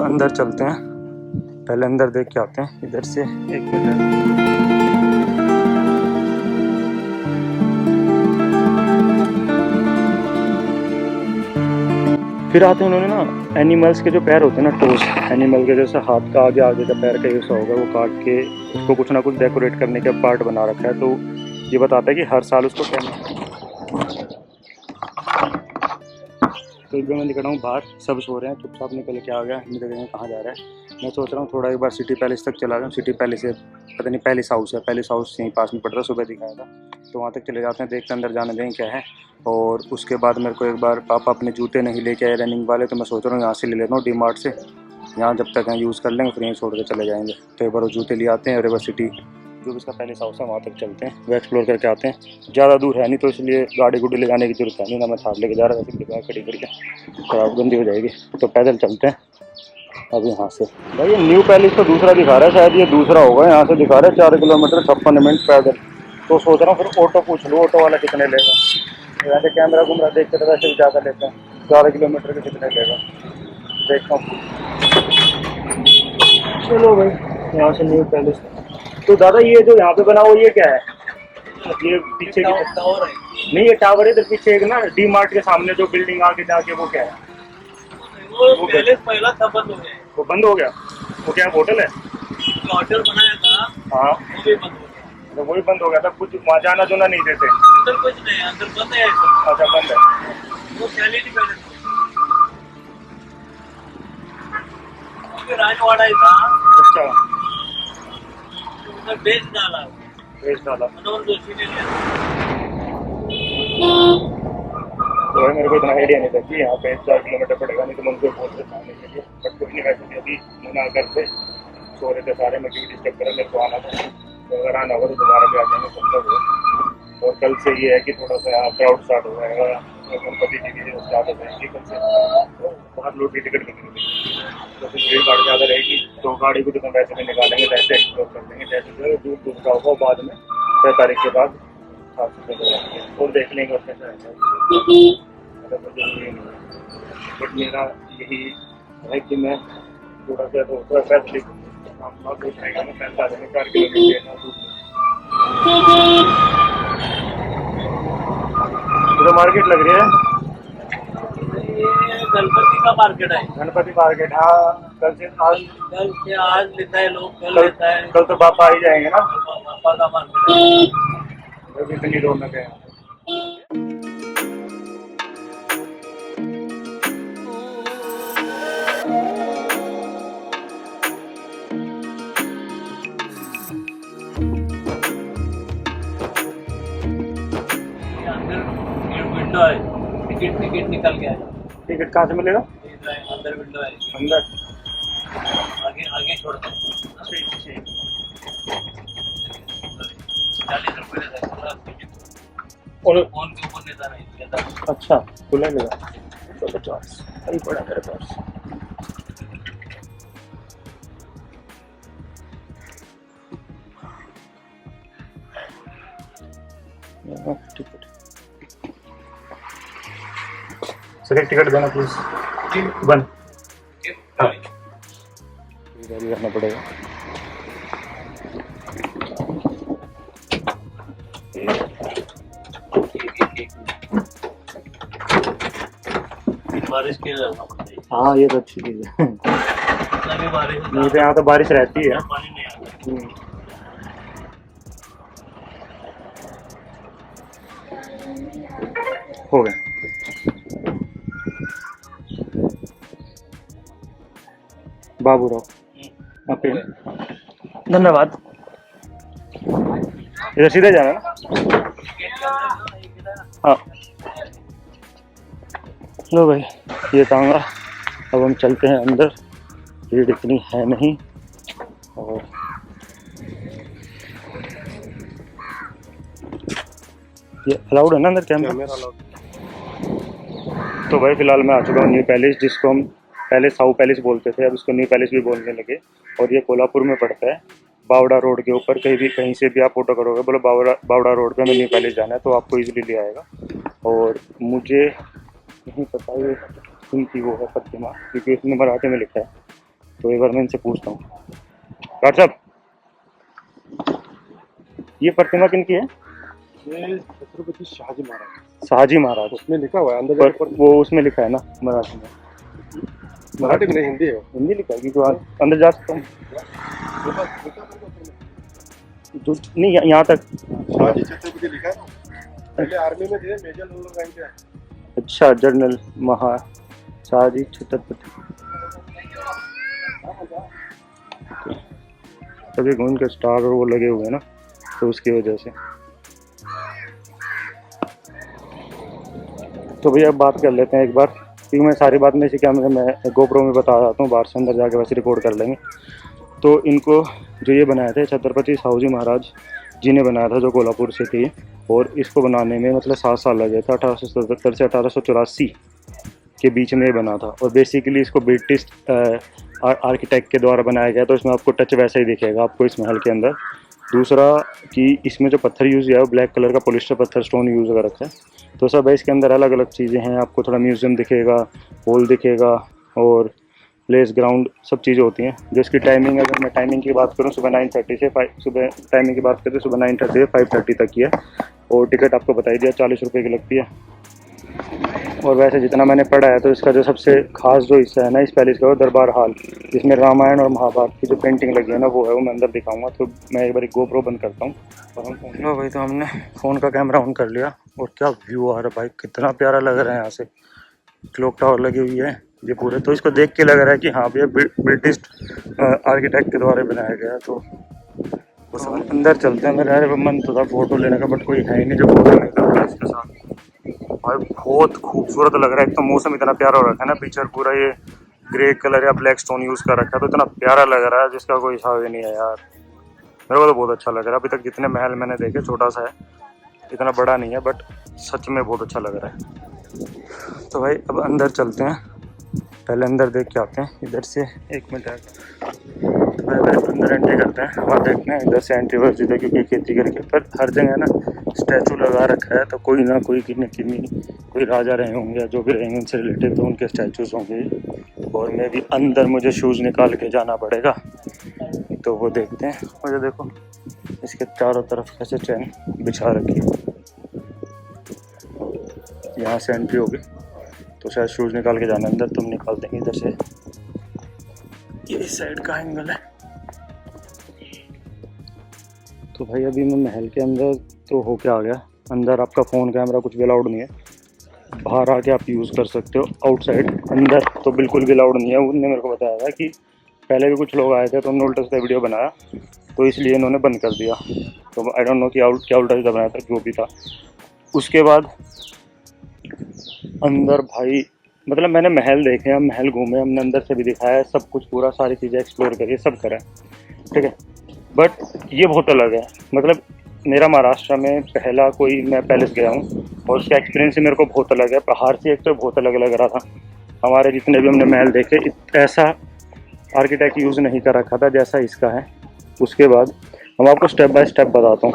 अंदर चलते हैं, पहले अंदर देख के आते हैं इधर से। एक मिनट, फिर आते हैं। उन्होंने ना एनिमल्स के जो पैर होते हैं ना, टोस, एनिमल के जैसे हाथ का आगे का पैर का यूज़ होगा, वो काट के उसको कुछ ना कुछ डेकोरेट करने का पार्ट बना रखा है। तो ये बताता है कि हर साल उसको क्या। तो एक बार मैं निकल रहा हूँ बाहर, सब सो रहे हैं, चुपचाप निकल के आ गया। निकल गए कहाँ जा रहा है। मैं सोच रहा हूँ थोड़ा एक बार सिटी पैलेस तक चला जाऊँ। सिटी पैलेस से पता नहीं पैलेस हाउस है, पैलेस हाउस यहीं पास में पड़ रहा, सुबह दिखाया था। तो वहाँ तक चले जाते हैं, देखते अंदर जाने दें क्या है। और उसके बाद मेरे को एक बार पापा अपने जूते नहीं लेके आए रनिंग वाले, तो मैं सोच रहा हूँ यहाँ से ले लेता हूँ डीमार्ट से। यहाँ जब तक हैं यूज़ कर लेंगे, फिर यहीं छोड़ के चले जाएंगे। तो एक बार वो जूते ले आते हैं और एक बार सिटी जो भी इसका पैलेस हाउस है वहाँ तक चलते हैं, वो एक्सप्लोर करके आते हैं। ज़्यादा दूर है नहीं, तो इसलिए गाड़ी गुड़ी ले जाने की जरूरत है नहीं ना। मैं थार लेके जा रहा था, फिर खड़ी करके खराब गंदी हो जाएगी, तो पैदल चलते हैं अब यहाँ से। भाई ये न्यू पैलेस तो दूसरा दिखा रहा है, शायद ये दूसरा होगा। यहाँ से दिखा रहा है 4 किलोमीटर 56 मिनट पैदल। तो सोच रहा हूँ फिर ऑटो पूछ लूँ, ऑटो वाला कितने लेगा। यहाँ से कैमरा घूमरा देखते तो वैसे भी ज़्यादा लेते हैं। 4 किलोमीटर के कितने लेगा देखता हूँ। चलो भाई, यहाँ से न्यू पैलेस। तो दादा ये जो यहाँ पे बना हुआ ये क्या है? ये पीछे की टावर है? नहीं, ये टावर है इधर पीछे एक ना, डी मार्ट के सामने जो बिल्डिंग आके जाके वो क्या है? वो पैलेस पहला था, बंद हो गया। वो बंद हो गया? वो क्या होटल है? होटल बनाया था, हाँ, वो भी बंद हो गया। तो वही बंद हो गया था। कुछ वहाँ जाना जोना नहीं देते? अंदर कुछ नहीं, अंदर बंद है सब। अच्छा, बंद है। वो क्वालिटी पैलेस राजवाड़ा ही था। अच्छा, उधर बेच डाला, मनोहर जोशी ने लिया। तो भाई मेरे को इतना आइडिया नहीं था कि यहाँ पे 4 किलोमीटर पड़ेगा, नहीं तो मुझे बोल रहे खाने के लिए। बट कुछ नहीं, वैसे भी अभी मना करते सो रहे थे सारे। मैं क्यों डिस्टर्ब करा, मेरे को आना था। तो अगर आना होगा तो दोबारा भी आ जाएंगे संभव हो। और कल से ये है कि थोड़ा सा यहाँ क्राउड स्टार्ट हो जाएगा, गणपति जी की स्टार्ट हो जाएगी कल से। तो बहुत लोग की टिकट मिलेगी, तो फिर भीड़ भाड़ ज़्यादा रहेगी। तो गाड़ी को तो वैसे में निकालेंगे, जैसे एक्सप्लोर कर लेंगे। जैसे दूर दूर का होगा बाद में 6 तारीख के बाद और देख लेंगे उसमें से। बट मेरा यही है कि मैं थोड़ा सा तो फैसले उठाएगा ना, पैसा 4 किलोमीटर तो मार्केट लग रही है। ये गणपति का मार्केट है। गणपति मार्केट, हाँ। कल से आज लेता है लोग, कल लेता है। कल तो पापा ही जाएंगे ना। पापा का मार्केट है। इतनी रौनक है। विंडो है, टिकट निकल गया है। टिकट कहाँ से मिलेगा? अंदर विंडो है, अंदर आगे आगे छोड़ते हैं। 40 रुपये लेता है और फोन के ऊपर लेता नहीं। अच्छा, खुला लेगा तो 50 सही पड़ा मेरे पास। टिकट सर, एक टिकट देना प्लीज। बन हाँ, इधर ही रहना पड़ेगा। बारिश के हाँ, ये तो अच्छी चीज है। बारिश नहीं तो यहाँ तो बारिश रहती है। पानी नहीं आता। हो गया। बाबूराव आपके धन्यवाद। इधर सीधे जाना ना? हाँ, लो भाई, ये तांगा। अब हम चलते हैं अंदर, भीड़ इतनी है नहीं। और ये अलाउड है ना अंदर कैमरा? तो भाई फिलहाल मैं आ चुका हूँ न्यू पैलेस, जिसको हम पहले साउथ पैलेस बोलते थे, अब इसको न्यू पैलेस भी बोलने लगे। और ये कोल्हापुर में पड़ता है, बावड़ा रोड के ऊपर। कहीं से भी आप फोटो करोगे, बोलो बावड़ा रोड पे हमें न्यू पैलेस जाना है, तो आपको इजीली ले आएगा। और मुझे नहीं पता ये इनकी वो है प्रतिमा, क्योंकि इसमें मराठी में लिखा है। तो एक बार मैं इनसे पूछता हूँ। डॉक्टर साहब, ये प्रतिमा किनकी है? ये छत्रपति शाहजी महाराज, शाहजी महाराज। उसमें लिखा हुआ है अंदर पर जाके वो उसमें लिखा है ना मराठी में? मराठी में नहीं, हिंदी है। हिंदी लिखा है क्योंकि अंदर जा सकता हूँ नहीं, यहाँ तक। शाहजी छत्रपति लिखा है। पहले आर्मी में थे, मेजर जनरल रैंक है। अच्छा, जनरल महा शाहजी छत्रपति। तभी उनके स्टार और वो लगे हुए हैं ना, तो उसकी वजह से। तो भैया बात कर लेते हैं एक बार, क्योंकि मैं सारी बात में से क्या मैं गोप्रो में बता रहा हूँ, बाहर से अंदर जाके वैसे रिकॉर्ड कर लेंगे। तो इनको जो ये बनाए थे छत्रपति शाहू महाराज जी ने बनाया था, जो कोल्हापुर से थी, और इसको बनाने में मतलब 7 साल लगे थे। 1877 से 1884 के बीच में बना था। और बेसिकली इसको ब्रिटिश आर्किटेक्ट के द्वारा बनाया गया, तो इसमें आपको टच वैसा ही दिखेगा आपको इस महल के अंदर। दूसरा कि इसमें जो पत्थर यूज़ किया है वो ब्लैक कलर का पॉलिस्टर पत्थर स्टोन यूज़ कर रखा है। तो सब है इसके अंदर, अलग अलग चीज़ें हैं, आपको थोड़ा म्यूज़ियम दिखेगा, हॉल दिखेगा और प्लेस ग्राउंड सब चीज़ें होती हैं। जो इसकी टाइमिंग, अगर मैं टाइमिंग की बात करूँ, सुबह 9:30 से 5, सुबह टाइमिंग की बात करें तो सुबह 9:30 से 5:30 तक की है। और टिकट आपको बताई दिया 40 रुपये की लगती है। और वैसे जितना मैंने पढ़ा है तो इसका जो सबसे खास जो हिस्सा है ना इस पैलेस का, वो दरबार हॉल, जिसमें रामायण और महाभारत की जो पेंटिंग लगी है ना, वो है, वो मैं अंदर दिखाऊंगा। तो मैं एक बार गोप्रो बंद करता हूँ और हम लो भाई। तो हमने फ़ोन का कैमरा ऑन कर लिया और क्या व्यू आ रहा है भाई, कितना प्यारा लग रहा है यहाँ से। क्लॉक टावर लगी हुई है ये पूरे, तो इसको देख के लग रहा है कि हाँ भैया ब्रिटिश आर्किटेक्ट के द्वारा बनाया गया। तो बस हम अंदर चलते हैं। मेरा अरे मन तो था फ़ोटो लेने का, बट कोई है ही नहीं जो फोटो लेगा इसके साथ। भाई बहुत खूबसूरत लग रहा है, एक तो मौसम इतना प्यारा हो रखा है ना, पिक्चर पूरा ये ग्रे कलर या ब्लैक स्टोन यूज़ कर रखा है, तो इतना प्यारा लग रहा है जिसका कोई हिसाब ही नहीं है यार। मेरे को तो बहुत अच्छा लग रहा है। अभी तक जितने महल मैंने देखे, छोटा सा है, इतना बड़ा नहीं है, बट सच में बहुत अच्छा लग रहा है। तो भाई अब अंदर चलते हैं, पहले अंदर देख के आते हैं इधर से। 1 मिनट है, तो भाई अंदर एंट्री करते हैं। वहाँ देखते हैं इधर से एंट्री वर्स है, क्योंकि खेती करके पर हर जगह ना स्टैचू लगा रखा है, तो कोई ना कोई कोई राजा रहे होंगे या जो भी रहेंगे उनसे रिलेटेड, तो उनके स्टैचूज होंगे। और मैं भी अंदर, मुझे शूज़ निकाल के जाना पड़ेगा, तो वो देखते हैं। मुझे देखो इसके चारों तरफ कैसे चैन बिछा रखी है। यहाँ से एंट्री होगी तो शायद शूज़ निकाल के जाना अंदर, तुम निकाल देंगे इधर से। ये इस साइड का एंगल है। तो भाई अभी मैं महल के अंदर तो होके आ गया। अंदर आपका फ़ोन कैमरा कुछ भी अलाउड नहीं है, बाहर आके आप यूज़ कर सकते हो आउटसाइड। अंदर तो बिल्कुल भी अलाउड नहीं है। उन्होंने मेरे को बताया था कि पहले भी कुछ लोग आए थे तो उन्होंने उल्टा सीधा वीडियो बनाया, तो इसलिए इन्होंने बंद कर दिया। तो आई डोंट नो कि क्या उल्टा सीधा बनाया था, जो भी था। उसके बाद अंदर भाई मतलब मैंने महल देखे, हम महल घूमे, हमने अंदर से भी दिखाया, सब कुछ पूरा सारी चीज़ें एक्सप्लोर करी, सब करा, ठीक है। बट ये बहुत अलग है। मतलब मेरा महाराष्ट्र में पहला कोई मैं पैलेस गया हूँ और उसका एक्सपीरियंस ही मेरे को बहुत अलग है। बाहर से एक तो बहुत अलग लग रहा था। हमारे जितने भी हमने महल देखे, ऐसा आर्किटेक्ट यूज़ नहीं कर रखा था जैसा इसका है। उसके बाद हम आपको स्टेप बाय स्टेप बताता हूँ।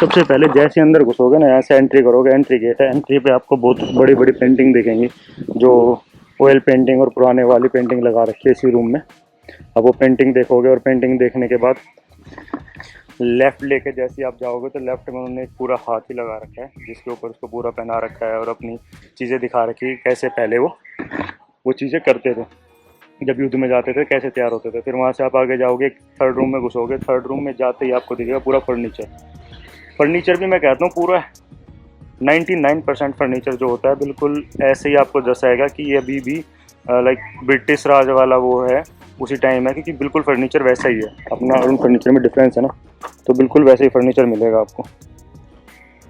सबसे पहले जैसे अंदर घुसोगे ना, यहाँ से एंट्री करोगे, एंट्री गेट है, एंट्री पे आपको बहुत बड़ी बड़ी पेंटिंग दिखेंगी, जो ऑयल पेंटिंग और पुराने वाली पेंटिंग लगा रखी है इसी रूम में। अब वो पेंटिंग देखोगे और पेंटिंग देखने के बाद लेफ़्ट लेके जैसे आप जाओगे तो लेफ़्ट में उन्होंने एक पूरा हाथी लगा रखा है, जिसके ऊपर उसको पूरा पहना रखा है और अपनी चीज़ें दिखा रखी है कैसे पहले वो चीज़ें करते थे, जब युद्ध में जाते थे कैसे तैयार होते थे। फिर वहाँ से आप आगे जाओगे, थर्ड रूम में घुसोगे, थर्ड रूम में जाते ही आपको दिखेगा पूरा फर्नीचर भी मैं कहता हूँ पूरा 99% फर्नीचर जो होता है बिल्कुल ऐसे ही आपको दर्शाएगा कि ये अभी भी लाइक ब्रिटिश राज वाला वो है, उसी टाइम है, क्योंकि बिल्कुल फर्नीचर वैसा ही है। अपना और उन फर्नीचर में डिफरेंस है ना, तो बिल्कुल वैसे ही फर्नीचर मिलेगा आपको।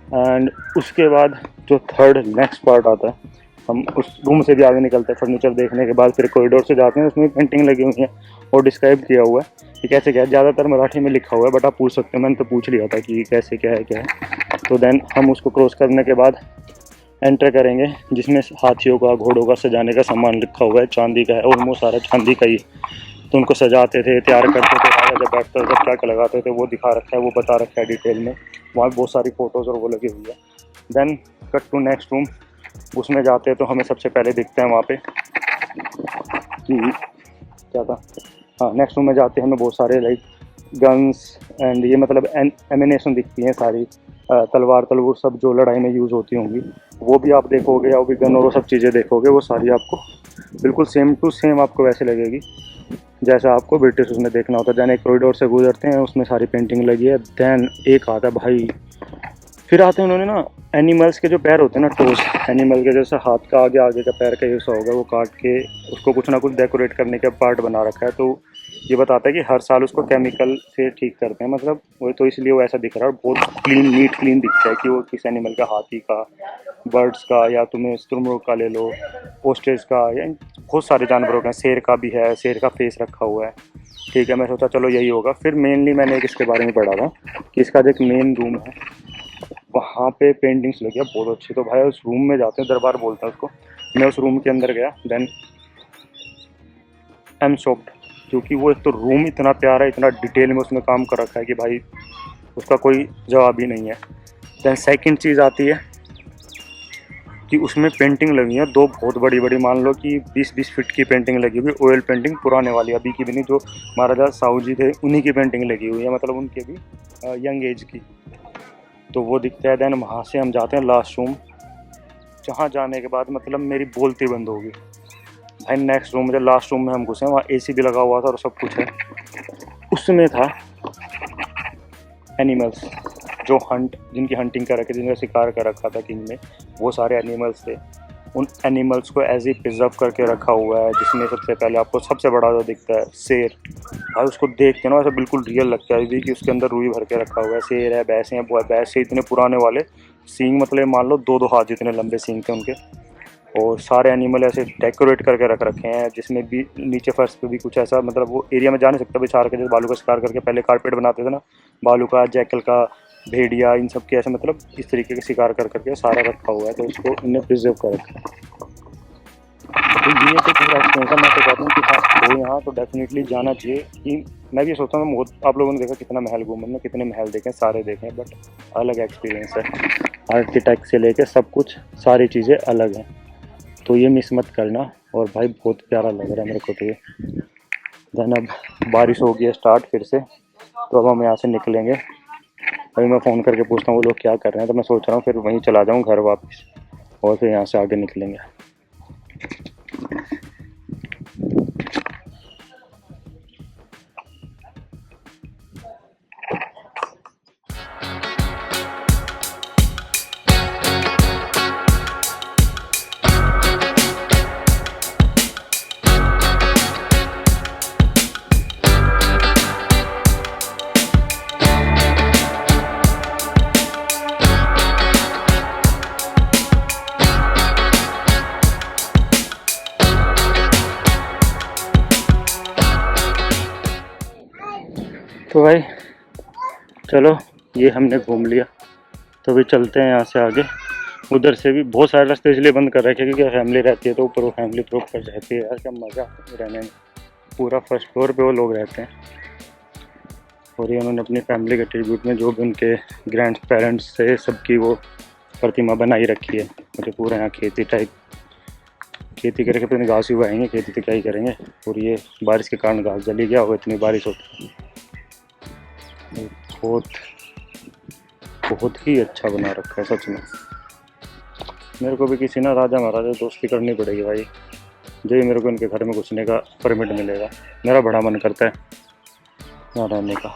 एंड उसके बाद जो थर्ड नेक्स्ट पार्ट आता है, हम उस रूम से भी आगे निकलते हैं फर्नीचर देखने के बाद, फिर कॉरिडोर से जाते हैं, उसमें पेंटिंग लगी हुई है और डिस्क्राइब किया हुआ है कि कैसे क्या है। ज़्यादातर मराठी में लिखा हुआ है, बट आप पूछ सकते हैं, मैंने तो पूछ लिया था कि कैसे क्या है। तो देन हम उसको क्रॉस करने के बाद एंटर करेंगे, जिसमें हाथियों का, घोड़ों का सजाने का सामान लिखा हुआ है, चांदी का है, ऑलमोस्ट सारा चांदी का ही। तो उनको सजाते थे, तैयार करते थे, राजा जब बैठते थे जब क्या क्या लगाते थे वो दिखा रखा है, वो बता रखा है डिटेल में। वहाँ बहुत सारी फ़ोटोज़ और वो लगी हुई है। Then cut to next room, उसमें जाते हैं तो हमें सबसे पहले दिखते हैं वहाँ पे कि क्या था, हाँ नेक्स्ट रूम में जाते हैं, हमें बहुत सारे लाइक गन्स एंड ये मतलब एमिनेशन दिखती हैं सारी, तलवार तलवूर सब जो लड़ाई में यूज़ होती होंगी वो भी आप देखोगे, या वो भी गन और वो सब चीज़ें देखोगे, वो सारी आपको बिल्कुल सेम टू सेम आपको वैसे लगेगी जैसा आपको ब्रिटिश उसमें देखना होता है। दैन एक कॉरिडोर से गुजरते हैं, उसमें सारी पेंटिंग लगी है। दैन एक आता है भाई, फिर आते हैं उन्होंने ना एनिमल्स के जो पैर होते हैं ना, टोस, एनिमल के जैसे हाथ का आगे आगे का पैर का हिस्सा होगा, वो काट के उसको कुछ ना कुछ डेकोरेट करने का पार्ट बना रखा है। तो ये बताता है कि हर साल उसको केमिकल से ठीक करते हैं, मतलब वो तो इसलिए वो ऐसा दिख रहा है, बहुत क्लीन नीट क्लीन दिखता है कि वो किस एनिमल का, हाथी का, बर्ड्स का, या तुम्हें शुतुरमुर्ग का ले लो, ओस्ट्रिच का, या बहुत सारे जानवरों का, शेर का भी है, शेर का फेस रखा हुआ है। ठीक है, मैं सोचा चलो यही होगा। फिर मेनली मैंने एक इसके बारे में पढ़ा था कि इसका जो एक मेन रूम है वहाँ पे पेंटिंग्स लगी है बहुत अच्छी। तो भाई उस रूम में जाते हैं, दरबार बोलते हैं उसको। मैं उस रूम के अंदर गया, देन आई एम शॉक्ड, क्योंकि वो एक तो रूम इतना प्यारा है, इतना डिटेल में उसमें काम कर रखा है कि भाई उसका कोई जवाब ही नहीं है। देन सेकंड चीज़ आती है कि उसमें पेंटिंग लगी है दो बहुत बड़ी बड़ी, मान लो कि 20-20 फीट की पेंटिंग लगी हुई, ऑयल पेंटिंग पुराने वाली, अभी की भी नहीं, जो महाराजा साहू जी थे उन्हीं की पेंटिंग लगी हुई है, मतलब उनके भी यंग एज की। तो वो दिखता है। देन वहाँ से हम जाते हैं लास्ट रूम, जहाँ जाने के बाद मतलब मेरी बोलती बंद होगी भाई। नेक्स्ट रूम, जब लास्ट रूम में हम घुसे, वहाँ एसी भी लगा हुआ था और सब कुछ है। उसमें था एनिमल्स जो जिनकी हंटिंग कर रखी थी, जिनका शिकार कर रखा था किंग ने, वो सारे एनिमल्स थे। उन एनिमल्स को एज ही प्रिजर्व करके रखा हुआ है, जिसमें सबसे पहले आपको सबसे बड़ा जो दिखता है शेर। भाई उसको देख के ना ऐसा बिल्कुल रियल लगता है कि उसके अंदर रुई भर के रखा हुआ है। शेर है, भैंसे हैं, भैंस से इतने पुराने वाले सींग, मतलब मान लो 2-2 हाथ जितने लंबे सींग थे उनके। और सारे एनिमल ऐसे डेकोरेट करके रख रखे हैं, जिसमें भी नीचे फर्श पे भी कुछ ऐसा, मतलब वो एरिया में जा नहीं सकता बिछाड़ के, जैसे बालू का शिकार करके पहले कारपेट बनाते थे ना, बालू का, जैकल का, भेड़िया, इन सब के ऐसे मतलब इस तरीके के शिकार कर करके सारा रखा हुआ है। तो उसको इन्हें प्रिजर्व कर रखा है। तो ये तो पूरा एक्सपीरियंस है। मैं तो कहता हूँ कि हाँ हो यहाँ तो डेफिनेटली जाना चाहिए। कि मैं भी सोचता हूँ, बहुत आप लोगों ने देखा कितना महल घूमे, मैंने कितने महल देखे, सारे देखे, बट अलग एक्सपीरियंस है। आर्किटेक्ट से लेके सब कुछ, सारी चीज़ें अलग हैं। तो ये मिस मत करना। और भाई बहुत प्यारा लग रहा है मेरे को तो ये। देन अब बारिश हो गई है स्टार्ट फिर से, तो अब हम यहाँ से निकलेंगे। अभी मैं फ़ोन करके पूछता हूँ वो लोग क्या कर रहे हैं, तो मैं सोच रहा हूँ फिर वहीं चला जाऊँ घर वापस, और फिर यहाँ से आगे निकलेंगे। तो भाई चलो, ये हमने घूम लिया, तो अभी चलते हैं यहाँ से आगे। उधर से भी बहुत सारे रास्ते इसलिए बंद कर रखे क्योंकि फैमिली रहती है, तो ऊपर वो फैमिली प्रॉपर रहती है। यार क्या मज़ा रहने में, पूरा फर्स्ट फ्लोर पे वो लोग रहते हैं। और ये उन्होंने अपनी फैमिली के ट्रिब्यूट में जो भी उनके ग्रैंड पेरेंट्स से सबकी वो प्रतिमा बनाई रखी है। मुझे पूरा यहाँ खेती टाइप, खेती करके अपने घास ही उगाएंगे, खेती तो क्या ही करेंगे। और ये बारिश के कारण घास जली गया होगा, इतनी बारिश होती है। बहुत बहुत ही अच्छा बना रखा है सच में। मेरे को भी किसी ना राजा महाराजा दोस्ती करनी पड़ेगी भाई, जो ही मेरे को इनके घर में घुसने का परमिट मिलेगा। मेरा बड़ा मन करता है यहाँ रहने का।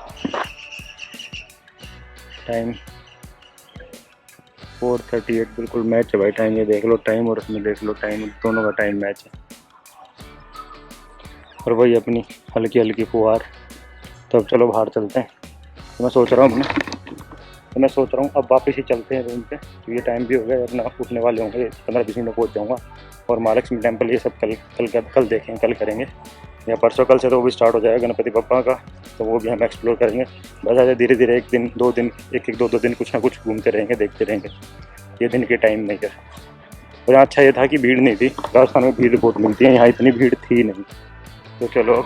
टाइम 4:38 बिल्कुल मैच है भाई। टाइम ये देख लो टाइम, और उसमें देख लो टाइम, दोनों का टाइम मैच है। और वही अपनी हल्की हल्की फुहार। तो अब चलो बाहर चलते हैं। तो मैं सोच रहा हूँ अब वापस ही चलते हैं रूम पे, तो ये टाइम भी हो गया, अपना उठने वाले होंगे, 15-20 मिनट में पहुँच जाऊँगा। और महालक्ष्मी टेम्पल ये सब कल देखेंगे, कल करेंगे या परसों, कल से तो वो भी स्टार्ट हो जाएगा गणपति बप्पा का, तो वो भी हम एक्सप्लोर करेंगे। बस ऐसे धीरे धीरे 1 दिन 2 दिन, 1-2 दिन कुछ ना कुछ घूमते रहेंगे, देखते रहेंगे। ये दिन के टाइम नहीं है। और यहाँ अच्छा ये था कि भीड़ नहीं थी। राजस्थान में भीड़ बहुत मिलती है, यहाँ इतनी भीड़ थी नहीं। तो चलो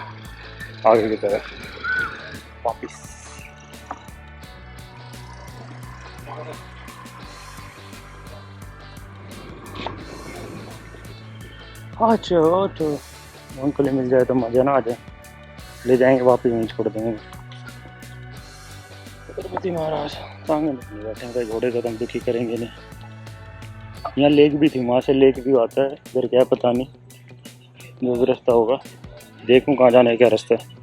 आगे की तरफ वापिस। अच्छा उनको ले मिल जाए तो मजा ना आ जाए, ले जाएंगे वापस यहीं छोड़ देंगे। छत्रपति महाराज टांगे नहीं बैठे, घोड़े कदम दुखी करेंगे नहीं। यहाँ लेक भी थी, वहाँ से लेक भी आता है इधर, क्या पता नहीं, जो भी रास्ता होगा। देखूं कहाँ जाने का रास्ता है।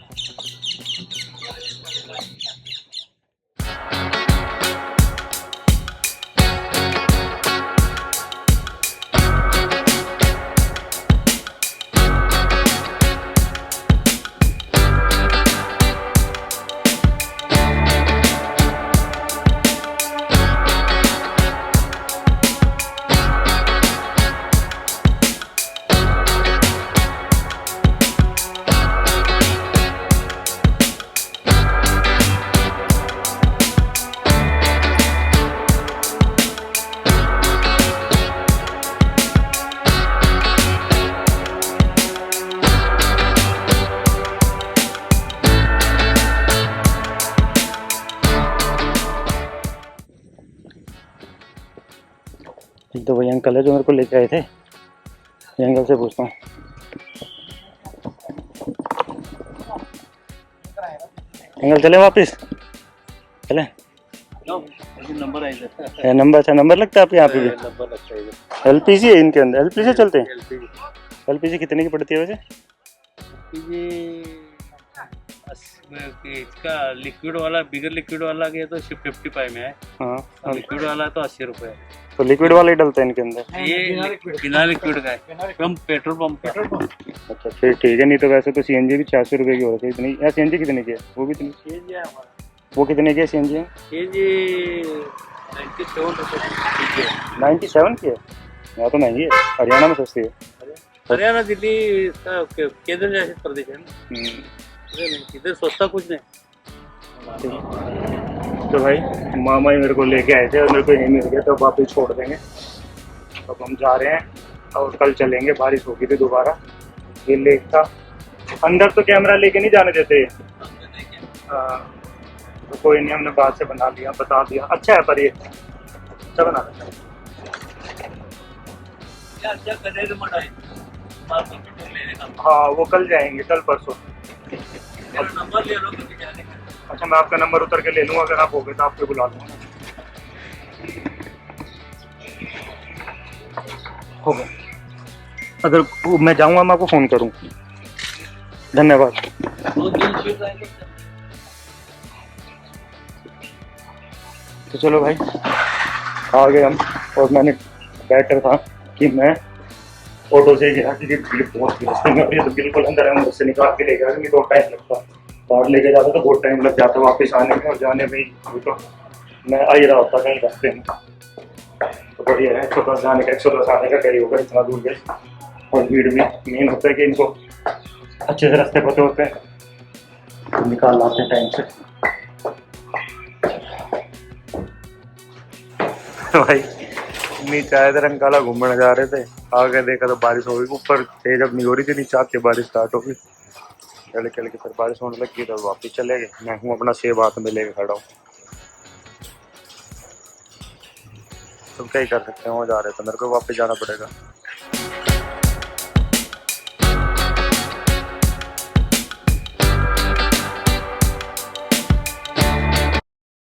तो वही अंकल है जो मेरे को लेके आए थे, ये अंकल से पूछता हूँ। अंकल चले वापिस, चले? नंबर आई जाता है नंबर, अच्छा नंबर लगता है आपके यहाँ पे भी? नंबर लगता है। एलपीजी है इनके अंदर, एलपीजी चलते हैं? एलपीजी कितने की पड़ती है वैसे? इसका लिक्विड वाला, बिगर लिक्विड वाला के तो 55 में है। हाँ, लिक्विड वाला तो 80 रुपए है। तो लिक्विड वाला ही डलता है इनके अंदर? ये बिना लिक्विड का है, कम पेट्रोल पंप का। अच्छा फिर ठीक है, नहीं तो वैसे तो सीएनजी भी 400 रुपये की हो रही है इतनी। या सीएनजी कितने की है? वो भी इतनी? वो कितने की है सीएनजी? ये 97 की है? यहाँ तो महंगी है, हरियाणा में सस्ती है। हरियाणा, दिल्ली इसका केंद्र शासित प्रदेश है ना, इधर सस्ता कुछ नहीं। तो भाई मामा ही मेरे को लेके आए थे और मेरे को यहीं मिल गया, तो वापस छोड़ देंगे। अब हम जा रहे हैं और कल चलेंगे, बारिश होगी थी दोबारा। ये लेक था, अंदर तो कैमरा लेके नहीं जाने देते। तो कोई नहीं, हमने बाद से बना लिया, बता दिया। अच्छा है पर ये अच्छा बना रहा है। हाँ वो कल जाएंगे, कल परसों। नंबर ले लो कभी जाने का। अच्छा मैं आपका नंबर उतर के ले लूँगा, अगर आप हो गए तो आपको बुला लूँगा। हो गया, अगर मैं जाऊँगा मैं आपको फ़ोन करूँ। धन्यवाद। तो चलो भाई आ गए हम, और मैंने बेटर था कि मैं ऑटो से गया क्योंकि भीड़ बहुत थी रास्ते में, और ये तो बिल्कुल अंदर है, मुझसे निकाल के ले गया क्योंकि बहुत टाइम लगता, बाहर लेके जाता तो बहुत टाइम लग जाता वापस आने में, और जाने में ही तो मैं आ ही रहा होता कहीं रास्ते में। तो बढ़िया है, 110 जाने का 110 आने का कहीं होगा, इतना दूर गए। और भीड़ में मेन होता है कि इनको अच्छे से रास्ते पते होते हैं, निकाल लाते हैं टाइम से। भाई नीचे आए थे, रंगाला घूमने जा रहे थे, आगे देखा तो बारिश हो गई, ऊपर तेज अब नहीं हो रही थी, नीचे आके बारिश स्टार्ट हो गई। चले चल के फिर बारिश होने लगी, तो वापिस चले गए। मैं हूँ अपना सेब हाथ में लेके खड़ा हूँ। तुम क्या ही कर सकते हैं, वो जा रहे थे, मेरे को वापस जाना पड़ेगा।